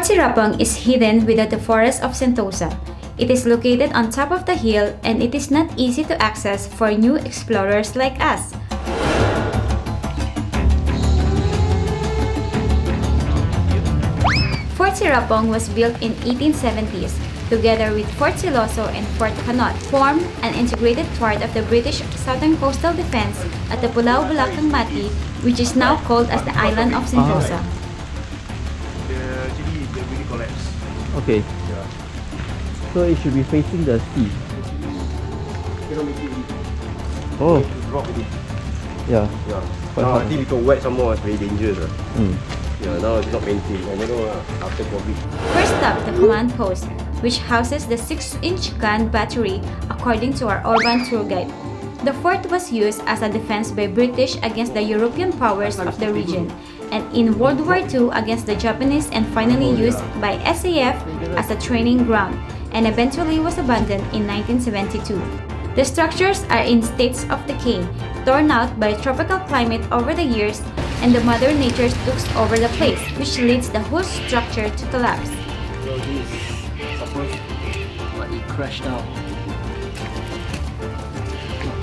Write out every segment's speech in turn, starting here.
Fort Serapong is hidden within the forest of Sentosa. It is located on top of the hill and it is not easy to access for new explorers like us. Fort Serapong was built in 1870s, together with Fort Siloso and Fort Canot, form an integrated part of the British Southern Coastal Defense at the Pulau Belakang Mati, which is now called as the island of Sentosa. They really collapsed. Okay. Yeah. So it should be facing the sea. Cannot make it. Oh. Drop it. Yeah. Yeah. Now I think because wet some more, it's very dangerous. Yeah, now it's not maintained. I don't know after COVID. First up, the command post, which houses the 6-inch gun battery according to our urban tour guide. The fort was used as a defense by British against the European powers of the region, and in World War II against the Japanese, and finally used by SAF as a training ground, and eventually was abandoned in 1972. The structures are in states of decay, torn out by tropical climate over the years, and the Mother Nature took over the place, which leads the whole structure to collapse. So this is supposed but it crashed down.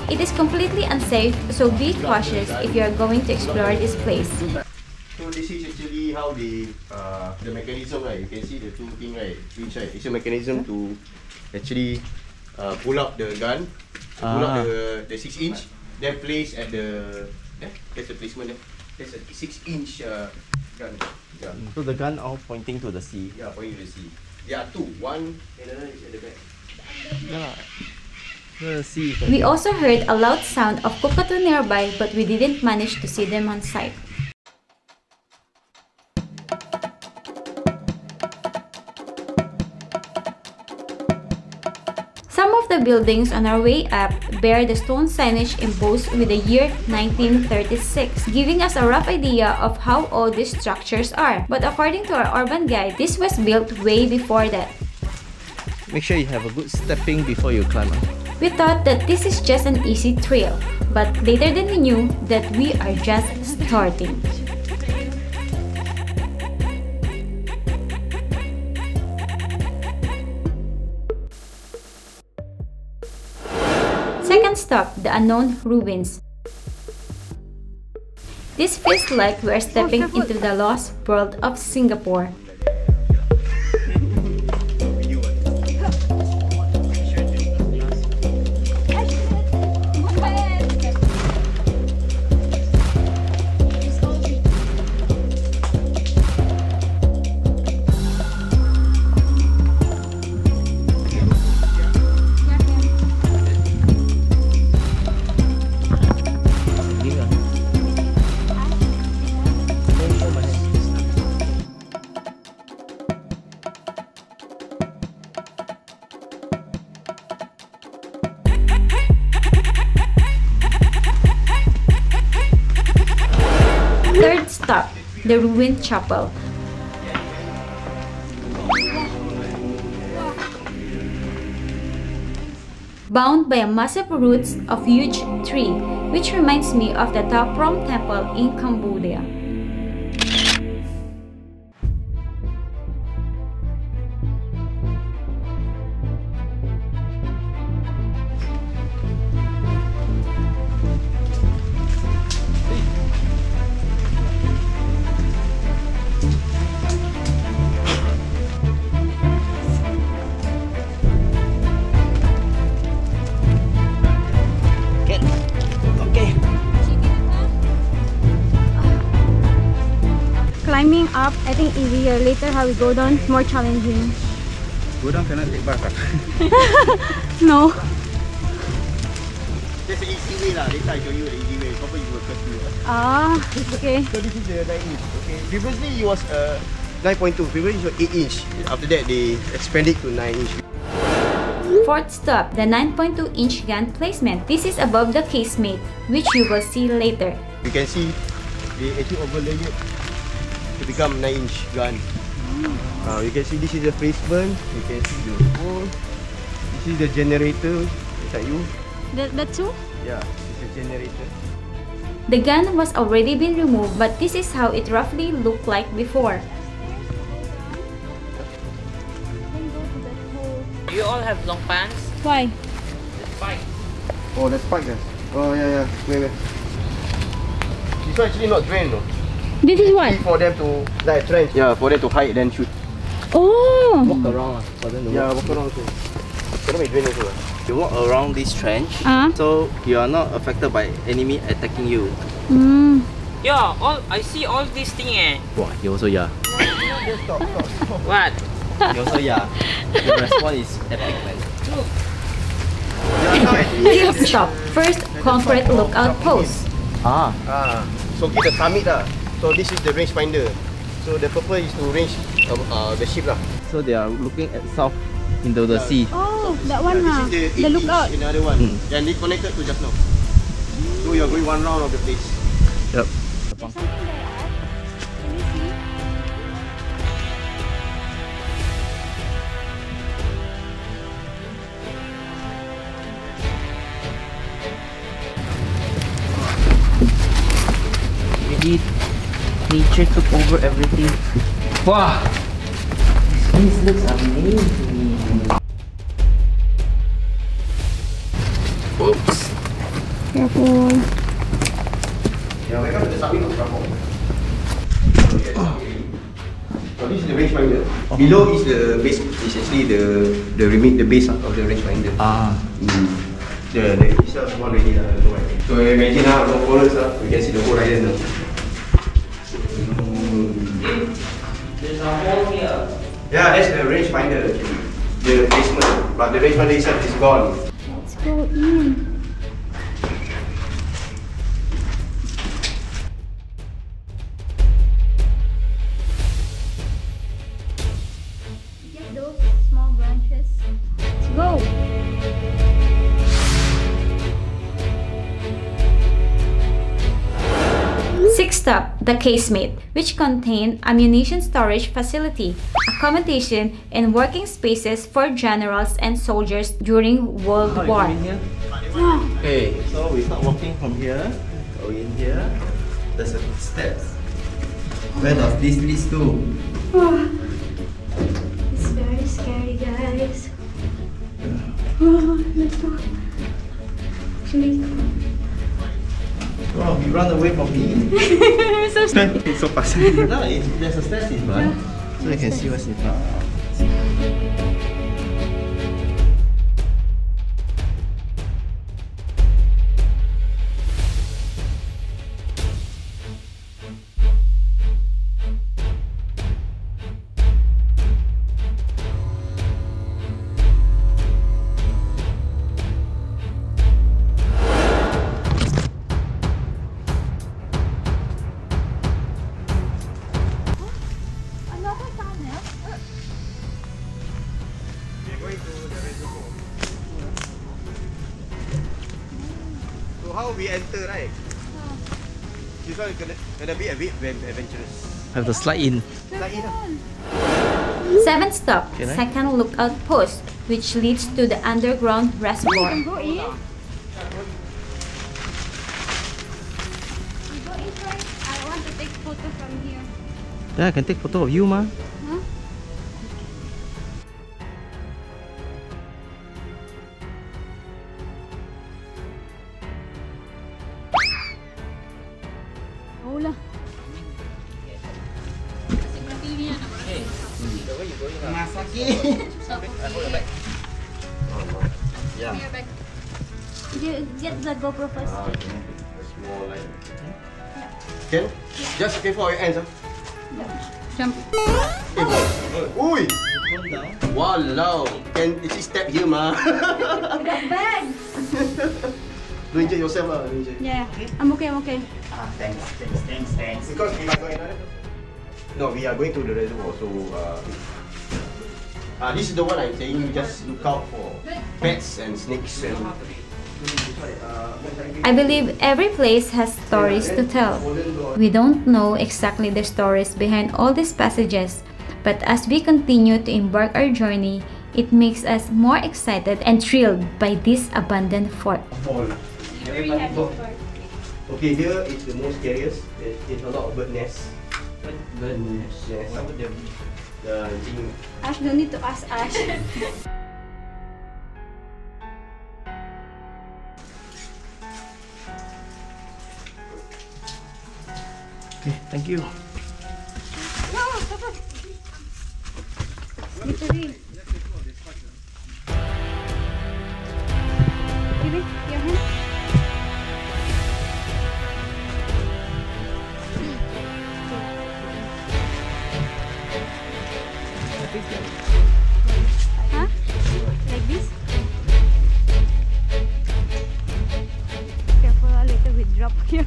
It is completely unsafe, so be cautious if you are going to explore this place. So this is actually how the mechanism, right? You can see the two things, right? Which right? It's a mechanism to actually pull up the gun, pull up the 6-inch, then place at the that's the placement there. There's a 6-inch gun. Yeah. So the gun all pointing to the sea. Yeah, pointing to the sea. There are two. One and another is at the back. Yeah. The sea. We also heard a loud sound of cockatoo nearby, but we didn't manage to see them on site. Some of the buildings on our way up bear the stone signage embossed with the year 1936, giving us a rough idea of how old these structures are. But according to our urban guide, this was built way before that. Make sure you have a good stepping before you climb up. We thought that this is just an easy trail, but later than we knew that we are just starting. Second stop, the unknown ruins. This feels like we are stepping into the lost world of Singapore. Third stop, the ruined chapel. Bound by a massive roots of huge tree, which reminds me of the Ta Prohm temple in Cambodia. Climbing up, I think easier. Later how we go down, more challenging. Go down cannot take bus. No. There's an easy way lah. Later I show you the easy way. Probably you will first do. Ah, okay. So this is the 9-inch. Okay. Previously it was 9.2. Previously it was 8-inch. After that they expanded to 9-inch. Fourth stop, the 9.2-inch gun placement. This is above the casemate, which you will see later. You can see they actually overlay it to become 9-inch gun. You can see this is the placement. You can see the hole. This is the generator. Beside you. That too? Yeah, it's a generator. The gun was already been removed, but this is how it roughly looked like before. Do you all have long pants? Why? The spike. Oh, that's spike guys. Oh yeah. Wait. This one actually not drain though. This is what? For them to like trench. Yeah, for them to hide then shoot. Oh! Walk around for them to Yeah, walk. walk around also. Cannot be drain also. You walk around this trench, so you are not affected by enemy attacking you. Yeah, I see all these things eh. Wow, you also yeah. What? You also yeah. The response is epic, man. Fifth stop, first concrete lookout post. So kita summit lah. So this is the range finder. So the purpose is to range the ship lah. So they are looking at south into the sea. Oh, that one huh? This is The lookout. another one. And they connected to just now. So you are going one round of the place. Yep. There's something there, Can you see? Maybe nature took over everything. Wow! This looks amazing. Oops. Careful. Yeah, welcome to the summit of Serapong. So this is the range finder. Below is the base. Is actually the base of the range finder. The itself one already lah. So imagine now, no forest lah. We can see the whole island now. There's a hole here. Yeah, that's the range finder actually. The basement, but the range finder itself is gone. Let's go in. Get those small branches. Let's go. Sixth stop, the Casemate, which contained ammunition storage facility, accommodation, and working spaces for generals and soldiers during World War. Okay, so we start walking from here. Go in here. There's a steps. Where does this lead to? It's very scary, guys. Let's go. Actually, Oh, we run away from me. so scary. It's so fast. No, there's a stairs in front, so you can see what's in front. Another tunnel. We're going to the reservoir. So how we enter, right? This one gonna be a bit adventurous. Have to slide in. Like it lah. Seventh stop, Can I? second lookout post, which leads to the underground reservoir. Go in. We go in first. I want to take photo from here. Yeah, I can take photo of you, ma. Huh? Oh lah. Yeah. Get the GoPro first. Small line. Can? Just careful your hands. Jump. Ui! Walao! Can you step here, ma? Without bag. Do injure yourself lah. Do injure. Yeah, I'm okay. Thanks. Because we are going another. No, we are going to the reservoir. So this is the one I'm saying. You just look out for bats and snakes and. I believe every place has stories to tell. We don't know exactly the stories behind all these passages, but as we continue to embark our journey, it makes us more excited and thrilled by this abandoned fort. Okay, here is the most scariest. There's a lot of bird nests. Bird nest. Yes. Why would there be? I think Ash, don't need to ask Ash. Okay, thank you. Slippery. Give it your hand. Huh? Like this? Careful, later we drop here.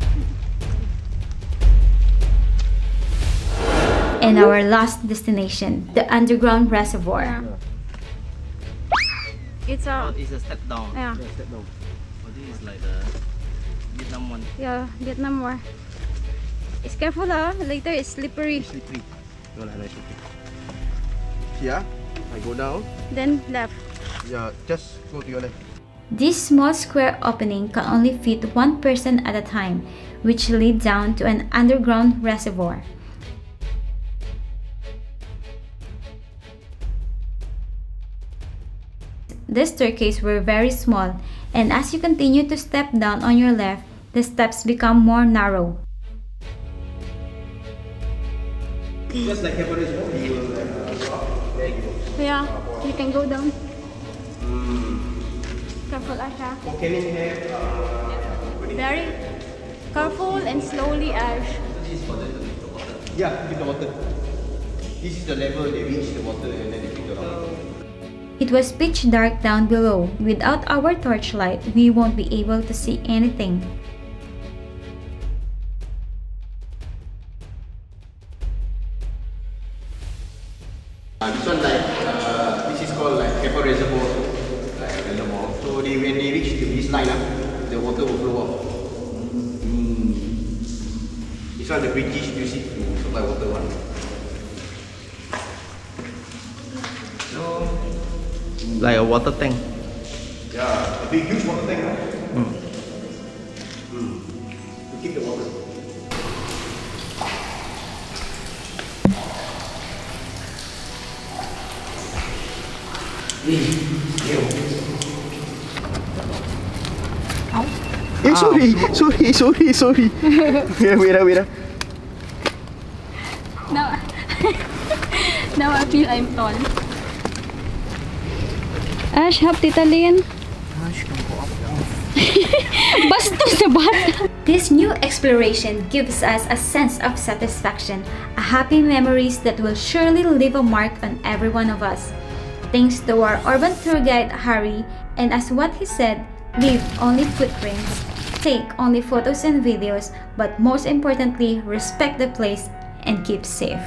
And our last destination, the underground reservoir. Yeah. It's a It's a step down. yeah, Step down. Oh, this is like the Vietnam one. yeah, Vietnam War. It's careful, later it's slippery. Slippery. No lah, nice. Okay. Here, I go down. Then left. Yeah, just go to your left. This small square opening can only fit one person at a time, which lead down to an underground reservoir. The staircase were very small, and as you continue to step down on your left, the steps become more narrow. Just like Everest, you will there you go. Yeah, you can go down. Careful, Asha. Volcanic have Very careful and slowly, Ash. yeah, with the water. This is the level they reach the water and then they pick it up. It was pitch dark down below. Without our torchlight, we won't be able to see anything. This one like this is called like pepper reservoir, like reservoir. So when they reach to this line, the water will flow off. This one the British use it to supply water one. So, like a water tank. Yeah, a big huge water tank, right? To keep the water. Sorry. Yeah, wait. Now, now I feel I'm tall. Ash, help Tita Lynn. Bastos sa bata. This new exploration gives us a sense of satisfaction, a happy memories that will surely leave a mark on every one of us. Thanks to our urban tour guide Harry, and as what he said, leave only footprints, take only photos and videos, but most importantly, respect the place and keep safe.